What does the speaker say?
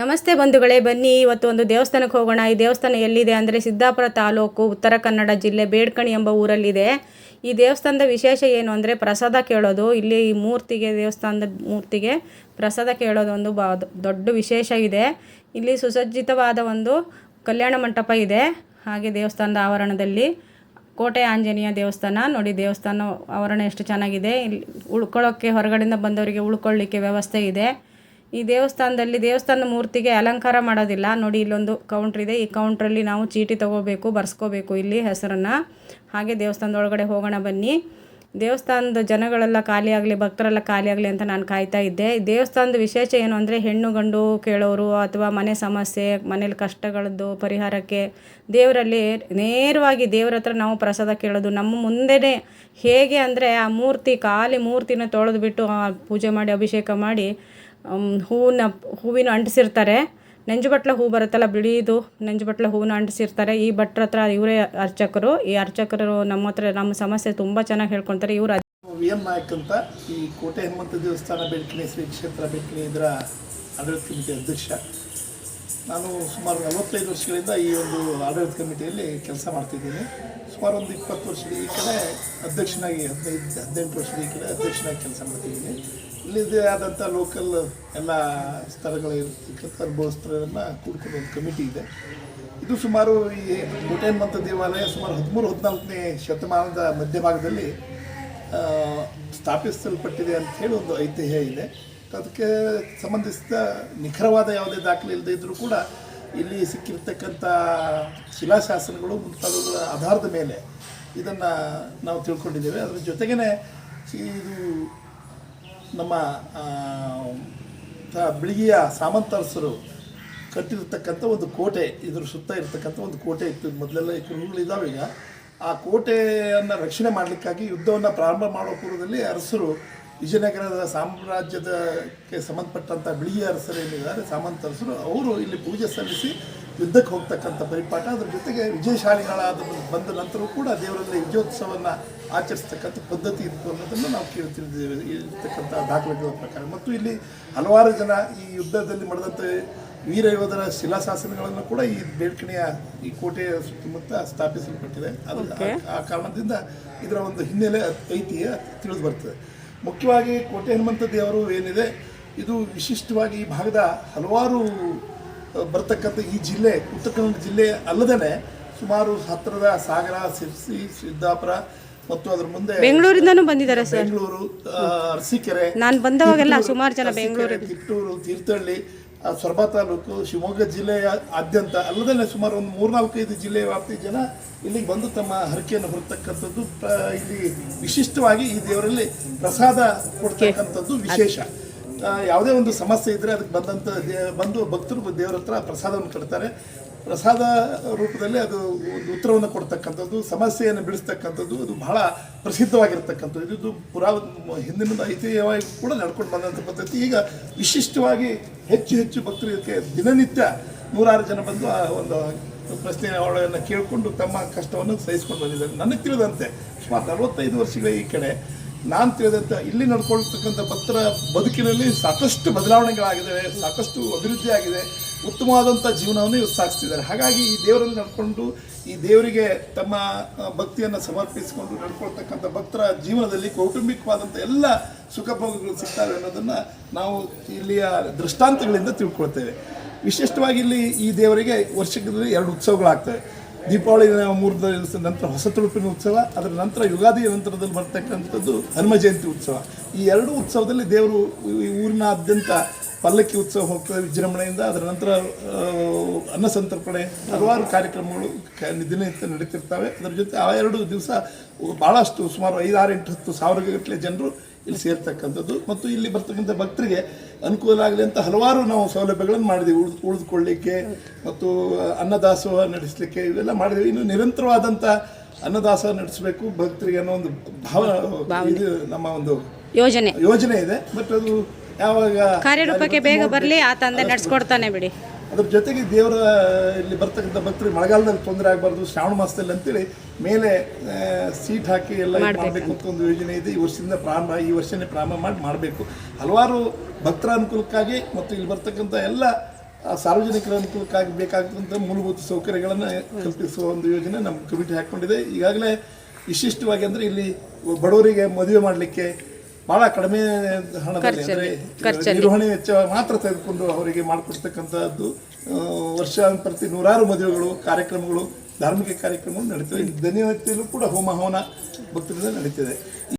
ನಮಸ್ತೆ ಬಂಧುಗಳೇ, ಬನ್ನಿ ಇವತ್ತು ಒಂದು ದೇವಸ್ಥಾನಕ್ಕೆ ಹೋಗೋಣ. ಈ ದೇವಸ್ಥಾನ ಎಲ್ಲಿದೆ ಅಂದರೆ ಸಿದ್ದಾಪುರ ತಾಲೂಕು, ಉತ್ತರ ಕನ್ನಡ ಜಿಲ್ಲೆ, ಬೇಡ್ಕಣಿ ಎಂಬ ಊರಲ್ಲಿದೆ. ಈ ದೇವಸ್ಥಾನದ ವಿಶೇಷ ಏನು ಅಂದರೆ ಪ್ರಸಾದ ಕೇಳೋದು. ಇಲ್ಲಿ ಈ ಮೂರ್ತಿಗೆ, ದೇವಸ್ಥಾನದ ಮೂರ್ತಿಗೆ ಪ್ರಸಾದ ಕೇಳೋದು ಒಂದು ದೊಡ್ಡ ವಿಶೇಷ ಇದೆ. ಇಲ್ಲಿ ಸುಸಜ್ಜಿತವಾದ ಒಂದು ಕಲ್ಯಾಣ ಮಂಟಪ ಇದೆ. ಹಾಗೆ ದೇವಸ್ಥಾನದ ಆವರಣದಲ್ಲಿ ಕೋಟೆ ಆಂಜನೇಯ ದೇವಸ್ಥಾನ ನೋಡಿ. ದೇವಸ್ಥಾನ ಆವರಣ ಎಷ್ಟು ಚೆನ್ನಾಗಿದೆ. ಇಲ್ಲಿ ಉಳ್ಕೊಳ್ಳೋಕ್ಕೆ, ಹೊರಗಡೆಯಿಂದ ಬಂದವರಿಗೆ ಉಳ್ಕೊಳ್ಳಿಕ್ಕೆ ವ್ಯವಸ್ಥೆ ಇದೆ. ಈ ದೇವಸ್ಥಾನದಲ್ಲಿ ದೇವಸ್ಥಾನದ ಮೂರ್ತಿಗೆ ಅಲಂಕಾರ ಮಾಡೋದಿಲ್ಲ ನೋಡಿ. ಇಲ್ಲೊಂದು ಕೌಂಟ್ರ್ ಇದೆ. ಈ ಕೌಂಟ್ರಲ್ಲಿ ನಾವು ಚೀಟಿ ತೊಗೋಬೇಕು, ಬರ್ಸ್ಕೋಬೇಕು ಇಲ್ಲಿ ಹೆಸರನ್ನು. ಹಾಗೆ ದೇವಸ್ಥಾನದ ಒಳಗಡೆ ಹೋಗೋಣ ಬನ್ನಿ. ದೇವಸ್ಥಾನದ ಜನಗಳೆಲ್ಲ ಖಾಲಿಯಾಗಲಿ, ಭಕ್ತರೆಲ್ಲ ಖಾಲಿಯಾಗಲಿ ಅಂತ ನಾನು ಕಾಯ್ತಾ ಇದ್ದೆ. ಈ ದೇವಸ್ಥಾನದ ವಿಶೇಷ ಏನು ಅಂದರೆ ಹೆಣ್ಣು ಗಂಡು ಕೇಳೋರು ಅಥವಾ ಮನೆ ಸಮಸ್ಯೆ, ಮನೇಲಿ ಕಷ್ಟಗಳದ್ದು ಪರಿಹಾರಕ್ಕೆ ದೇವರಲ್ಲಿ ನೇರವಾಗಿ ದೇವ್ರ ಹತ್ರ ನಾವು ಪ್ರಸಾದ ಕೇಳೋದು. ನಮ್ಮ ಮುಂದೆನೇ ಹೇಗೆ ಅಂದರೆ ಆ ಮೂರ್ತಿ, ಖಾಲಿ ಮೂರ್ತಿನ ತೊಳೆದ್ಬಿಟ್ಟು ಪೂಜೆ ಮಾಡಿ ಅಭಿಷೇಕ ಮಾಡಿ ಹೂವಿನ ಅಂಟಿಸಿರ್ತಾರೆ. ನಂಜುಬಟ್ಲ ಹೂ ಬರುತ್ತಲ್ಲ, ಬಿಳಿದು ನಂಜುಬಟ್ಲ ಹೂವನ್ನ ಅಂಟಿಸಿರ್ತಾರೆ. ಈ ಭಟ್ರ ಹತ್ರ ಇವರೇ ಅರ್ಚಕರು. ಈ ಅರ್ಚಕರು ನಮ್ಮ ಸಮಸ್ಯೆ ತುಂಬ ಚೆನ್ನಾಗಿ ಹೇಳ್ಕೊಳ್ತಾರೆ. ಇವರು ವಿ ಎಂ ನಾಯಕ್ ಅಂತ, ಈ ಕೋಟೆ ಹನುಮಂತ ದೇವಸ್ಥಾನ ಬೇಡ್ಕಣಿ ಶ್ರೀ ಕ್ಷೇತ್ರ ಬೇಡ್ಕಣಿ ಇದರ ಆಡಳಿತ ಕಮಿಟಿ ಅಧ್ಯಕ್ಷ. ನಾನು ಸುಮಾರು 45 ವರ್ಷಗಳಿಂದ ಈ ಒಂದು ಆಡಳಿತ ಕಮಿಟಿಯಲ್ಲಿ ಕೆಲಸ ಮಾಡ್ತಿದ್ದೀನಿ. ಸುಮಾರು ಒಂದು 20 ವರ್ಷದ ಈ ಕಡೆ ಅಧ್ಯಕ್ಷನಾಗಿ, 18 ವರ್ಷದ ಈ ಕಡೆ ಅಧ್ಯಕ್ಷನಾಗಿ ಕೆಲಸ ಮಾಡ್ತಿದ್ದೀನಿ. ಇಲ್ಲಿದೆ ಆದಂಥ ಲೋಕಲ್ ಎಲ್ಲ ಸ್ಥಳಗಳಿರ್ತಕ್ಕಂಥ ಅನುಭವಸ್ಥರನ್ನು ಕೂಡ್ಕೊಂಡು ಒಂದು ಕಮಿಟಿ ಇದೆ. ಇದು ಸುಮಾರು ಈ ಕೋಟೆ ಹನುಮಂತ ದೇವಾಲಯ ಸುಮಾರು 13-14ನೇ ಶತಮಾನದ ಮಧ್ಯಭಾಗದಲ್ಲಿ ಸ್ಥಾಪಿಸಲ್ಪಟ್ಟಿದೆ ಅಂಥೇಳಿ ಒಂದು ಐತಿಹ್ಯ ಇದೆ. ಅದಕ್ಕೆ ಸಂಬಂಧಿಸಿದ ನಿಖರವಾದ ಯಾವುದೇ ದಾಖಲೆ ಇಲ್ಲದೆ ಇದ್ದರೂ ಕೂಡ ಇಲ್ಲಿ ಸಿಕ್ಕಿರ್ತಕ್ಕಂಥ ಶಿಲಾಶಾಸನಗಳು ಮುಂತಾದವುಗಳ ಆಧಾರದ ಮೇಲೆ ಇದನ್ನು ನಾವು ತಿಳ್ಕೊಂಡಿದ್ದೇವೆ. ಅದರ ಜೊತೆಗೇ ಇದು ನಮ್ಮ ಬಿಳಿಗಿಯ ಸಾಮಂತರಸರು ಕಟ್ಟಿರ್ತಕ್ಕಂಥ ಒಂದು ಕೋಟೆ, ಇದ್ರ ಸುತ್ತ ಇರತಕ್ಕಂಥ ಒಂದು ಕೋಟೆ ಇತ್ತು. ಮೊದಲೆಲ್ಲ ಈ ಕುರುಗಳಿದ್ದಾವೆ. ಈಗ ಆ ಕೋಟೆಯನ್ನು ರಕ್ಷಣೆ ಮಾಡಲಿಕ್ಕಾಗಿ ಯುದ್ಧವನ್ನು ಪ್ರಾರಂಭ ಮಾಡೋ ಪೂರ್ವದಲ್ಲಿ ಅರಸರು, ವಿಜಯನಗರದ ಸಾಮ್ರಾಜ್ಯದಕ್ಕೆ ಸಂಬಂಧಪಟ್ಟಂಥ ಬಿಳಿಗಿಯ ಅರಸರು ಏನಿದ್ದಾರೆ, ಸಾಮಂತರಸರು, ಅವರು ಇಲ್ಲಿ ಪೂಜೆ ಸಲ್ಲಿಸಿ ಯುದ್ಧಕ್ಕೆ ಹೋಗ್ತಕ್ಕಂಥ ಪರಿಪಾಠ. ಅದ್ರ ಜೊತೆಗೆ ವಿಜಯಶಾಲಿಗಳಾದ ಬಂದ ನಂತರವೂ ಕೂಡ ದೇವರಲ್ಲಿ ವಿಜಯೋತ್ಸವವನ್ನು ಆಚರಿಸ್ತಕ್ಕಂಥ ಪದ್ಧತಿ ಇತ್ತು ಅನ್ನೋದನ್ನು ನಾವು ತಿಳಿದಿದ್ದೇವೆ ಇರ್ತಕ್ಕಂಥ ದಾಖಲೆಗಳ ಪ್ರಕಾರ. ಮತ್ತು ಇಲ್ಲಿ ಹಲವಾರು ಜನ ಈ ಯುದ್ಧದಲ್ಲಿ ಮಾಡಿದಂಥ ವೀರ ಯೋಧರ ಶಿಲಾಶಾಸನಗಳನ್ನು ಕೂಡ ಈ ಬೇಡ್ಕಣಿಯ ಈ ಕೋಟೆಯ ಸುತ್ತಮುತ್ತ ಸ್ಥಾಪಿಸಲ್ಪಟ್ಟಿದೆ. ಅದು ಆ ಕಾರಣದಿಂದ ಇದರ ಒಂದು ಹಿನ್ನೆಲೆ ಐತಿಹ್ಯ ತಿಳಿದು ಬರ್ತದೆ. ಮುಖ್ಯವಾಗಿ ಕೋಟೆ ಹನುಮಂತ ದೇವರು ಏನಿದೆ, ಇದು ವಿಶಿಷ್ಟವಾಗಿ ಈ ಭಾಗದ ಹಲವಾರು ಬರ್ತಕ್ಕಂಥ ಈ ಜಿಲ್ಲೆ, ಉತ್ತರ ಕನ್ನಡ ಜಿಲ್ಲೆ ಅಲ್ಲದೇ ಸುಮಾರು ಹತ್ತಿರದ ಸಾಗರ, ಸಿರ್ಸಿ, ಸಿದ್ದಾಪುರ ಮತ್ತು ಅದರ ಮುಂದೆ ಬೆಂಗಳೂರಿಂದನೂ ಬಂದಿದ್ದಾರೆ ಸರ್. ಬೆಂಗಳೂರು, ಅರಸೀಕೆರೆ, ನಾನು ಬಂದವಾಗೆಲ್ಲ ಸುಮಾರು ಜನ ಬೆಂಗಳೂರು, ಕಿತ್ತೂರು, ತೀರ್ಥಹಳ್ಳಿ, ಸೊರಬ ತಾಲೂಕು, ಶಿವಮೊಗ್ಗ ಜಿಲ್ಲೆಯ ಆದ್ಯಂತ ಅಲ್ಲದೇ ಸುಮಾರು ಒಂದು 3-4-5 ಜಿಲ್ಲೆಯ ವ್ಯಾಪ್ತಿ ಜನ ಇಲ್ಲಿಗೆ ಬಂದು ತಮ್ಮ ಹರಕೆಯನ್ನು ಹೊರತಕ್ಕಂಥದ್ದು. ಇಲ್ಲಿ ವಿಶಿಷ್ಟವಾಗಿ ಈ ದೇವರಲ್ಲಿ ಪ್ರಸಾದ ಕೊಡ್ತಕ್ಕಂಥದ್ದು ವಿಶೇಷ. ಯಾವುದೇ ಒಂದು ಸಮಸ್ಯೆ ಇದ್ದರೆ ಅದಕ್ಕೆ ಬಂದು ಭಕ್ತರು ದೇವರ ಹತ್ರ ಪ್ರಸಾದವನ್ನು ಕೊಡ್ತಾರೆ. ಪ್ರಸಾದ ರೂಪದಲ್ಲಿ ಅದು ಒಂದು ಉತ್ತರವನ್ನು ಕೊಡ್ತಕ್ಕಂಥದ್ದು, ಸಮಸ್ಯೆಯನ್ನು ಬಿಡಿಸ್ತಕ್ಕಂಥದ್ದು, ಅದು ಬಹಳ ಪ್ರಸಿದ್ಧವಾಗಿರ್ತಕ್ಕಂಥದ್ದು. ಇದು ಹಿಂದಿನಿಂದ ಐತಿಹ್ಯವಾಗಿ ಕೂಡ ನಡ್ಕೊಂಡು ಬಂದಂಥ ಪದ್ಧತಿ. ಈಗ ವಿಶಿಷ್ಟವಾಗಿ ಹೆಚ್ಚು ಭಕ್ತರು ಇದಕ್ಕೆ ದಿನನಿತ್ಯ 100 ಜನ ಬಂದು ಆ ಒಂದು ಪ್ರಶ್ನೆಗಳನ್ನು ಕೇಳಿಕೊಂಡು ತಮ್ಮ ಕಷ್ಟವನ್ನು ಸಹಿಸ್ಕೊಂಡು ಬಂದಿದ್ದಾರೆ. ನನಗೆ ತಿಳಿದಂತೆ ಸುಮಾರು 45 ವರ್ಷಗಳ ಈ ಕಡೆ ನಾನು ತಿಳಿದಂತೆ ಇಲ್ಲಿ ನಡ್ಕೊಳ್ತಕ್ಕಂಥ ಭಕ್ತರ ಬದುಕಿನಲ್ಲಿ ಸಾಕಷ್ಟು ಬದಲಾವಣೆಗಳಾಗಿದ್ದಾವೆ, ಸಾಕಷ್ಟು ಅಭಿವೃದ್ಧಿ ಆಗಿದೆ, ಉತ್ತಮವಾದಂಥ ಜೀವನವನ್ನು ಇವರು ಸಾಗಿಸ್ತಿದ್ದಾರೆ. ಹಾಗಾಗಿ ಈ ದೇವರಲ್ಲಿ ನಡ್ಕೊಂಡು, ಈ ದೇವರಿಗೆ ತಮ್ಮ ಭಕ್ತಿಯನ್ನು ಸಮರ್ಪಿಸಿಕೊಂಡು ನಡ್ಕೊಳ್ತಕ್ಕಂಥ ಭಕ್ತರ ಜೀವನದಲ್ಲಿ ಕೌಟುಂಬಿಕವಾದಂಥ ಎಲ್ಲ ಸುಖಭೋಗಗಳು ಸಿಗ್ತವೆ ಅನ್ನೋದನ್ನು ನಾವು ಇಲ್ಲಿಯ ದೃಷ್ಟಾಂತಗಳಿಂದ ತಿಳ್ಕೊಳ್ತೇವೆ. ವಿಶಿಷ್ಟವಾಗಿ ಇಲ್ಲಿ ಈ ದೇವರಿಗೆ ವರ್ಷದಲ್ಲಿ 2 ಉತ್ಸವಗಳಾಗ್ತವೆ. ದೀಪಾವಳಿ 3 ದಿವಸದ ನಂತರ ಹೊಸ ತುಳುಪಿನ ಉತ್ಸವ, ಅದರ ನಂತರ ಯುಗಾದಿಯ ನಂತರದಲ್ಲಿ ಬರ್ತಕ್ಕಂಥದ್ದು ಹನುಮ ಜಯಂತಿ ಉತ್ಸವ. ಈ 2 ಉತ್ಸವದಲ್ಲಿ ದೇವರು ಈ ಊರಿನಾದ್ಯಂತ ಪಲ್ಲಕ್ಕಿ ಉತ್ಸವ ಹೋಗ್ತದೆ ವಿಜೃಂಭಣೆಯಿಂದ. ಅದರ ನಂತರ ಅನ್ನಸಂತರ್ಪಣೆ, ಹಲವಾರು ಕಾರ್ಯಕ್ರಮಗಳು ದಿನನಿತ್ಯ ನಡೀತಿರ್ತವೆ. ಅದರ ಜೊತೆ ಆ 2 ದಿವಸ ಭಾಳಷ್ಟು ಸುಮಾರು 5-6-8-10 ಸಾವಿರಗಟ್ಟಲೆ ಜನರು ಇಲ್ಲಿ ಸೇರ್ತಕ್ಕಂಥದ್ದು. ಮತ್ತು ಇಲ್ಲಿ ಬರ್ತಕ್ಕಂಥ ಭಕ್ತರಿಗೆ ಅನುಕೂಲ ಆಗಲಿ ಅಂತ ಹಲವಾರು ನಾವು ಸೌಲಭ್ಯಗಳನ್ನು ಮಾಡಿದ್ದೀವಿ. ಉಳಿದುಕೊಳ್ಳಲಿಕ್ಕೆ ಮತ್ತು ಅನ್ನದಾಸೋಹ ನಡೆಸಲಿಕ್ಕೆ ಇವೆಲ್ಲ ಮಾಡಿದ್ದೀವಿ. ಇನ್ನು ನಿರಂತರವಾದಂಥ ಅನ್ನದಾಸೋಹ ನಡೆಸಬೇಕು ಭಕ್ತರಿಗೆ ಅನ್ನೋ ಒಂದು ಇದು ನಮ್ಮ ಒಂದು ಯೋಜನೆ ಇದೆ. ಬಟ್ ಅದು ಯಾವಾಗ ಕಾರ್ಯರೂಪಕ್ಕೆ ಬೇಗ ಬರಲಿ ಆ ತಂದೆ ನಡೆಸ್ಕೊಡ್ತಾನೆ ಬಿಡಿ. ಅದ್ರ ಜೊತೆಗೆ ದೇವರ ಇಲ್ಲಿ ಬರ್ತಕ್ಕಂಥ ಭಕ್ತರಿಗೆ ಮಳೆಗಾಲದಲ್ಲಿ ತೊಂದರೆ ಆಗಬಾರ್ದು, ಶ್ರಾವಣ ಮಾಸದಲ್ಲಿ ಅಂತೇಳಿ ಮೇಲೆ ಸೀಟ್ ಹಾಕಿ ಎಲ್ಲ ಮಾಡಬೇಕು ಅಂತ ಒಂದು ಯೋಜನೆ ಇದೆ. ಈ ವರ್ಷನೇ ಪ್ರಾರಂಭ ಮಾಡಬೇಕು. ಹಲವಾರು ಭಕ್ತರ ಅನುಕೂಲಕ್ಕಾಗಿ ಮತ್ತು ಇಲ್ಲಿ ಬರ್ತಕ್ಕಂಥ ಎಲ್ಲ ಸಾರ್ವಜನಿಕರ ಅನುಕೂಲಕ್ಕಾಗಿ ಬೇಕಾದಂಥ ಮೂಲಭೂತ ಸೌಕರ್ಯಗಳನ್ನು ಕಲ್ಪಿಸುವ ಒಂದು ಯೋಜನೆ ನಮ್ಮ ಕಮಿಟಿ ಹಾಕ್ಕೊಂಡಿದೆ. ಈಗಾಗಲೇ ವಿಶಿಷ್ಟವಾಗಿ ಅಂದರೆ ಇಲ್ಲಿ ಬಡವರಿಗೆ ಮದುವೆ ಮಾಡಲಿಕ್ಕೆ ಭಾಳ ಕಡಿಮೆ ಹಣದಲ್ಲಿ ಅಂದರೆ ನಿರ್ವಹಣೆ ವೆಚ್ಚ ಮಾತ್ರ ತೆಗೆದುಕೊಂಡು ಅವರಿಗೆ ಮಾಡಿಕೊಡ್ತಕ್ಕಂಥದ್ದು ವರ್ಷಾಂತರ್ತಿ ನೂರಾರು ಮದುವೆಗಳು, ಕಾರ್ಯಕ್ರಮಗಳು, ಧಾರ್ಮಿಕ ಕಾರ್ಯಕ್ರಮಗಳು ನಡೀತವೆ. ದೈನನಿತ್ಯದಲ್ಲೂ ಕೂಡ ಹೋಮ ಹವನ ಭಕ್ತರಿಂದ ನಡೀತಿದೆ.